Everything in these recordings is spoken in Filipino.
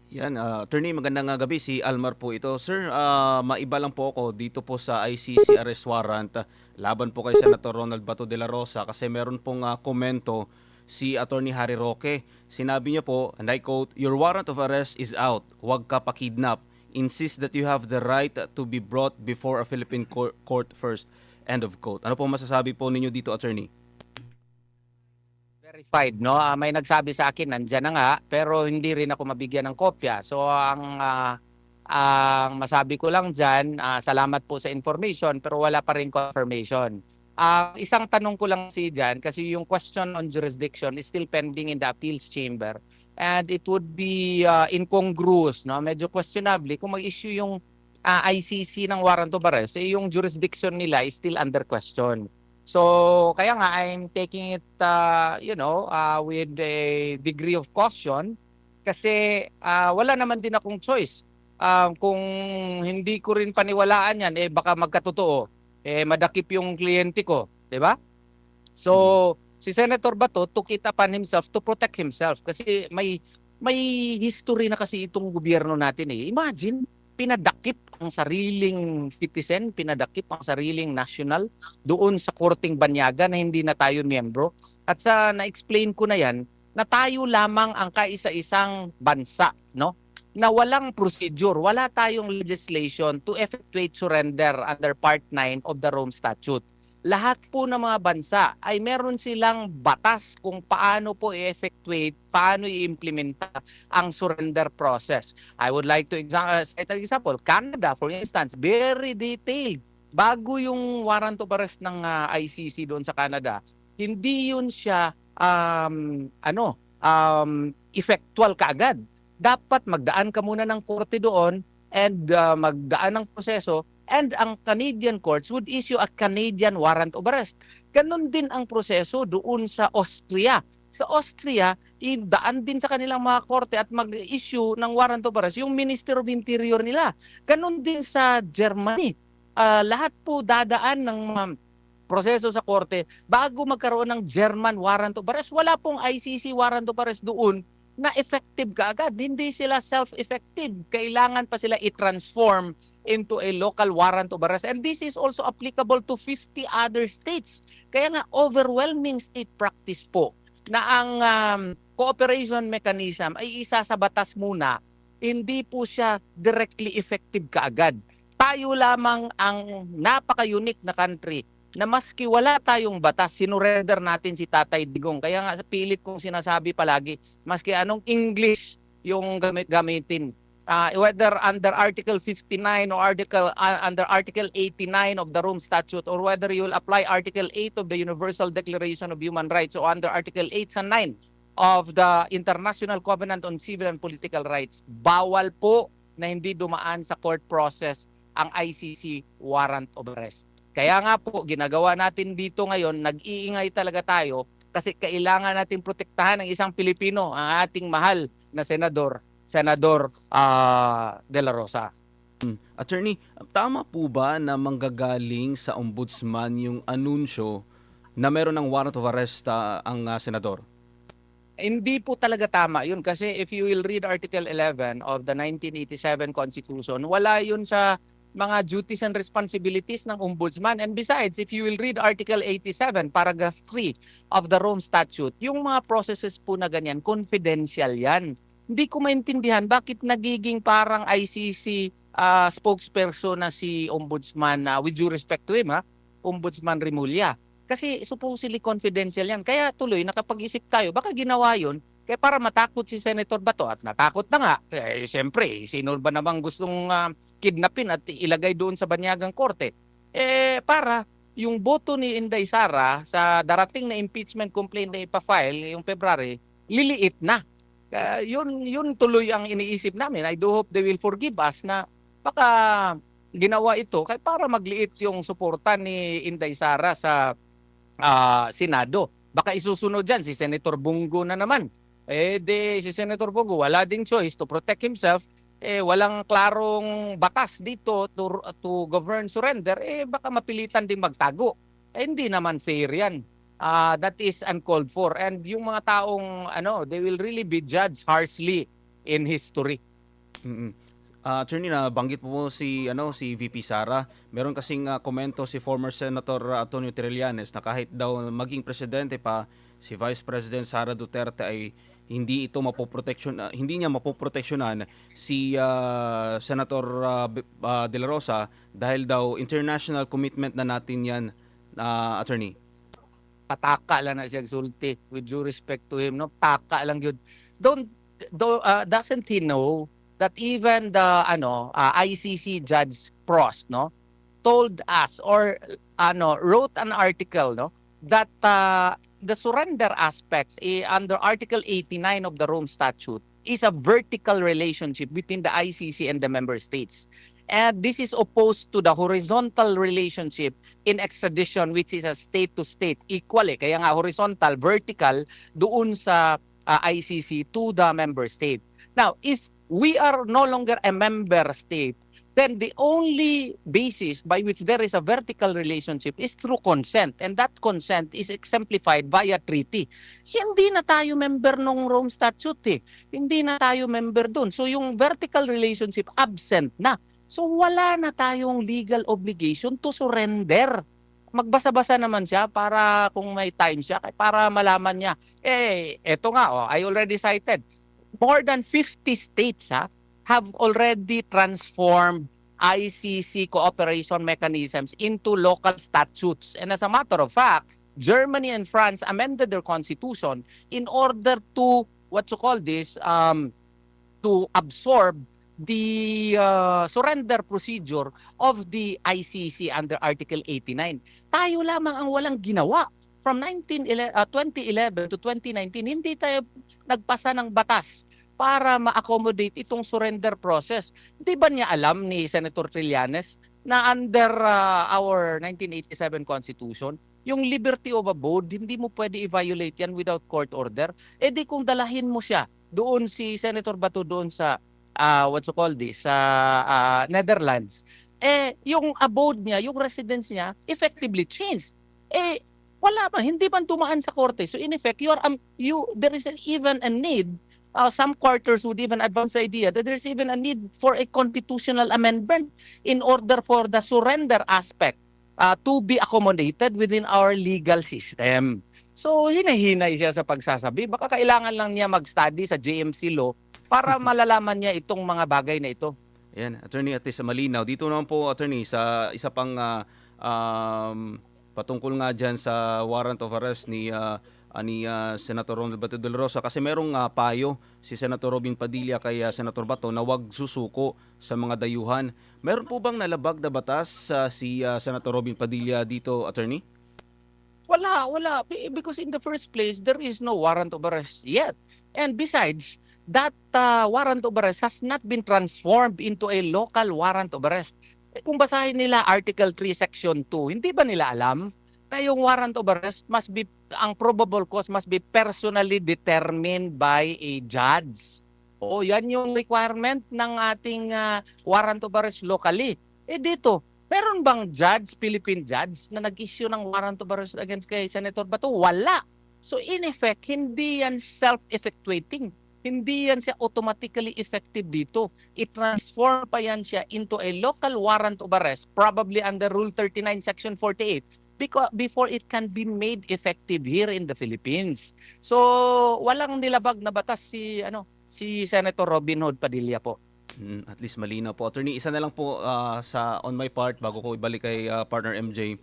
Yan, attorney, magandang gabi. Si Almar po ito. Sir, maiba lang po ako dito po sa ICC arrest warrant laban po kay Senator Ronald Bato de la Rosa kasi meron pong komento si Attorney Harry Roque. Sinabi niya po, and I quote, "Your warrant of arrest is out. Huwag ka pa-kidnap. Insist that you have the right to be brought before a Philippine court first." End of quote. Ano po masasabi po ninyo dito, attorney? Verified, no? May nagsabi sa akin, nandiyan na nga, pero hindi rin ako mabigyan ng kopya. So, ang masabi ko lang dyan, salamat po sa information, pero wala pa rin confirmation. Isang tanong ko lang dyan, kasi yung question on jurisdiction is still pending in the appeals chamber. And it would be incongruous, no? Medyo questionable kung mag-issue yung ICC ng warrant of arrest, yung jurisdiction nila is still under question. So, kaya nga I'm taking it with a degree of caution kasi wala naman din akong choice. Kung hindi ko rin paniwalaan yan, baka magkatotoo. Madakip yung kliyente ko, 'di ba? So, si Senator Bato took it upon himself to protect himself kasi may history na kasi itong gobyerno natin eh. Imagine, pinadakip ang sariling citizen, pinadakip ang sariling national doon sa korteng banyaga na hindi na tayo miyembro. At sa na-explain ko na yan, na tayo lamang ang kaisa-isang bansa, no? Na walang procedure, wala tayong legislation to effectuate surrender under Part 9 of the Rome Statute. Lahat po ng mga bansa ay meron silang batas kung paano po i-effectuate, paano i-implementa ang surrender process. I would like to cite an example. Canada, for instance, very detailed. Bago yung warrant of arrest ng ICC doon sa Canada, hindi yun siya effectual kaagad. Dapat magdaan ka muna ng korte doon and magdaan ng proseso, and ang Canadian courts would issue a Canadian warrant of arrest. Ganon din ang proseso doon sa Austria. Sa Austria, idaan din sa kanilang mga korte at mag-issue ng warrant of arrest yung Minister of Interior nila. Ganon din sa Germany. Lahat po dadaan ng mga proseso sa korte bago magkaroon ng German warrant of arrest. Wala pong ICC warrant of arrest doon na effective kaagad. Hindi sila self-effective. Kailangan pa sila i-transform into a local warrant of arrest. And this is also applicable to 50 other states. Kaya nga, overwhelming state practice po na ang cooperation mechanism ay isa sa batas muna, hindi po siya directly effective kaagad. Tayo lamang ang napaka-unique na country na maski wala tayong batas, sinurrender natin si Tatay Digong. Kaya nga sa pilit kong sinasabi palagi, maski anong English yung gamitin, whether under Article 59 or under Article 89 of the Rome Statute, or whether you will apply Article 8 of the Universal Declaration of Human Rights or under Article 8 and 9 of the International Covenant on Civil and Political Rights, bawal po na hindi dumaan sa court process ang ICC warrant of arrest. Kaya nga po, ginagawa natin dito ngayon, nag-iingay talaga tayo kasi kailangan natin protektahan ng isang Pilipino, ang ating mahal na Senador De La Rosa. Attorney, tama po ba na manggagaling sa ombudsman yung anunsyo na meron ng warrant of arrest ang senador? Hindi po talaga tama yun kasi if you will read Article 11 of the 1987 Constitution, wala yun sa mga duties and responsibilities ng ombudsman. And besides, if you will read Article 87, paragraph 3 of the Rome Statute, yung mga processes po na ganyan, confidential yan. Hindi ko maintindihan bakit nagiging parang ICC spokesperson na si ombudsman, with due respect to him, Ombudsman Remulla. Kasi supposedly confidential yan. Kaya tuloy, nakapag-isip tayo, baka ginawa yun kaya para matakot si Senator Bato, at natakot na nga. Siyempre, sino ba namang gustong kidnapin at ilagay doon sa banyagang korte? Para yung boto ni Inday Sara sa darating na impeachment complaint na ipafile yung February, liliit na. Yun tuloy ang iniisip namin. I do hope they will forgive us na baka ginawa ito kaya para magliit yung suporta ni Inday Sara sa Senado. Baka isusunod dyan si Senator Bongo na naman. Si Senator Bongo wala ding choice to protect himself. Walang klarong batas dito to govern surrender. Baka mapilitan ding magtago. Hindi naman fair yan. That is uncalled for. And yung mga taong they will really be judged harshly in history. Mm. Attorney, nabanggit po si VP Sara. Meron kasing komento si former Senator Antonio Trillanes na kahit daw maging presidente pa si Vice President Sara Duterte ay hindi niya mapoproteksyonan si Senator De La Rosa dahil daw international commitment na natin 'yan, attorney. Pataka lang na siya sulti, with due respect to him, no, taka lang yun. Doesn't he know that even the ICC Judge Prost, no, told us, or wrote an article, no, that the surrender aspect under Article 89 of the Rome Statute is a vertical relationship between the ICC and the member states. And this is opposed to the horizontal relationship in extradition, which is a state-to-state. Equal kaya nga horizontal, vertical, doon sa ICC to the member state. Now, if we are no longer a member state, then the only basis by which there is a vertical relationship is through consent. And that consent is exemplified via treaty. Hindi na tayo member ng Rome Statute Hindi na tayo member doon. So yung vertical relationship absent na. So wala na tayong legal obligation to surrender. Magbasa-basa naman siya para kung may time siya, para malaman niya. Eto nga, I already cited. More than 50 states have already transformed ICC cooperation mechanisms into local statutes. And as a matter of fact, Germany and France amended their constitution in order to, to absorb the surrender procedure of the ICC under Article 89. Tayo lamang ang walang ginawa. From 2011 to 2019, hindi tayo nagpasa ng batas para ma-accommodate itong surrender process. Hindi ba niya alam ni Senator Trillanes na under our 1987 Constitution, yung liberty of abode, hindi mo pwede i-violate yan without court order? Di kung dalahin mo siya doon si Senator Bato doon sa Netherlands, yung abode niya, yung residence niya, effectively changed. Wala man, hindi man tumaan sa korte. So in effect, there is even a need, some quarters would even advance the idea that there's even a need for a constitutional amendment in order for the surrender aspect to be accommodated within our legal system. So hinahinay siya sa pagsasabi. Baka kailangan lang niya mag-study sa JMC law para malalaman niya itong mga bagay na ito. Yan, attorney, at least malinaw. Dito naman po, attorney, sa isa pang patungkol nga dyan sa warrant of arrest ni Senator Ronald Bato de la Rosa, kasi merong payo si Senator Robin Padilla kay Senator Bato na wag susuko sa mga dayuhan. Meron po bang nalabag na batas si Senator Robin Padilla dito, attorney? Wala. Because in the first place, there is no warrant of arrest yet. And besides, that warrant of arrest has not been transformed into a local warrant of arrest. Kung basahin nila Article 3, Section 2, hindi ba nila alam na yung warrant of arrest ang probable cause must be personally determined by a judge? Yan yung requirement ng ating warrant of arrest locally. Dito, meron bang Philippine judge na nag-issue ng warrant of arrest against kay Senator Bato? Wala. So in effect, hindi yan self-effectuating. Hindi yan siya automatically effective dito. I-transform pa yan siya into a local warrant of arrest, probably under Rule 39, Section 48, before it can be made effective here in the Philippines. So, walang nilabag na batas si Senator Robin Hood Padilla po. At least malinaw po. Attorney, isa na lang po on my part, bago ko ibalik kay partner MJ.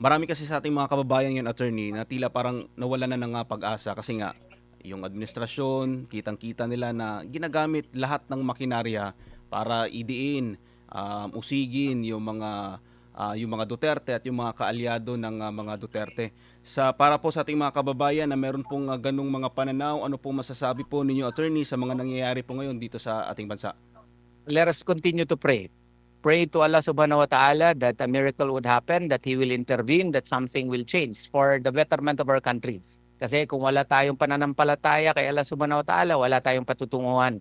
Marami kasi sa ating mga kababayan yun, attorney, na tila parang nawala na ng pag-asa kasi nga, yung administrasyon, kitang-kita nila na ginagamit lahat ng makinarya para idiin, usigin yung mga Duterte at yung mga kaalyado ng mga Duterte. Para po sa ating mga kababayan na meron pong ganung mga pananaw, ano po masasabi po ninyo, attorney, sa mga nangyayari po ngayon dito sa ating bansa? Let us continue to pray. Pray to Allah subhanahu wa ta'ala that a miracle would happen, that He will intervene, that something will change for the betterment of our country. Kasi kung wala tayong pananampalataya kay Allah subhanahu wa ta'ala, wala tayong patutunguhan.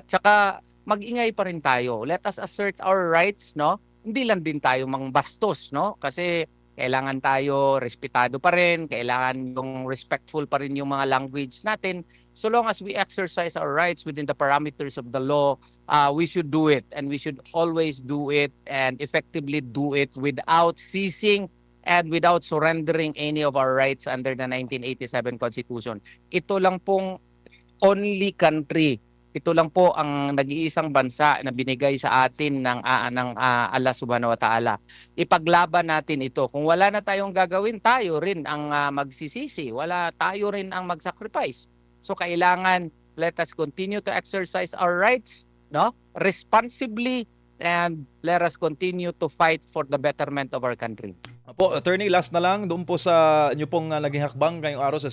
Tsaka mag-ingay pa rin tayo. Let us assert our rights, no? Hindi lang din tayo mangbastos, no? Kasi kailangan tayo respetado pa rin, kailangan yung respectful pa rin yung mga language natin. So long as we exercise our rights within the parameters of the law, we should do it, and we should always do it and effectively do it without ceasing and without surrendering any of our rights under the 1987 Constitution. Ito lang pong only country. Ito lang po ang nag-iisang bansa na binigay sa atin ng Allah Subhanahu wa Ta'ala. Ipaglaban natin ito. Kung wala na tayong gagawin, tayo rin ang magsisisi. Tayo rin ang mag-sacrifice. So kailangan let us continue to exercise our rights, no? Responsibly, and let us continue to fight for the betterment of our country. Po, attorney, last na lang doon po sa inyo pong naging hakbang ngayong araw sa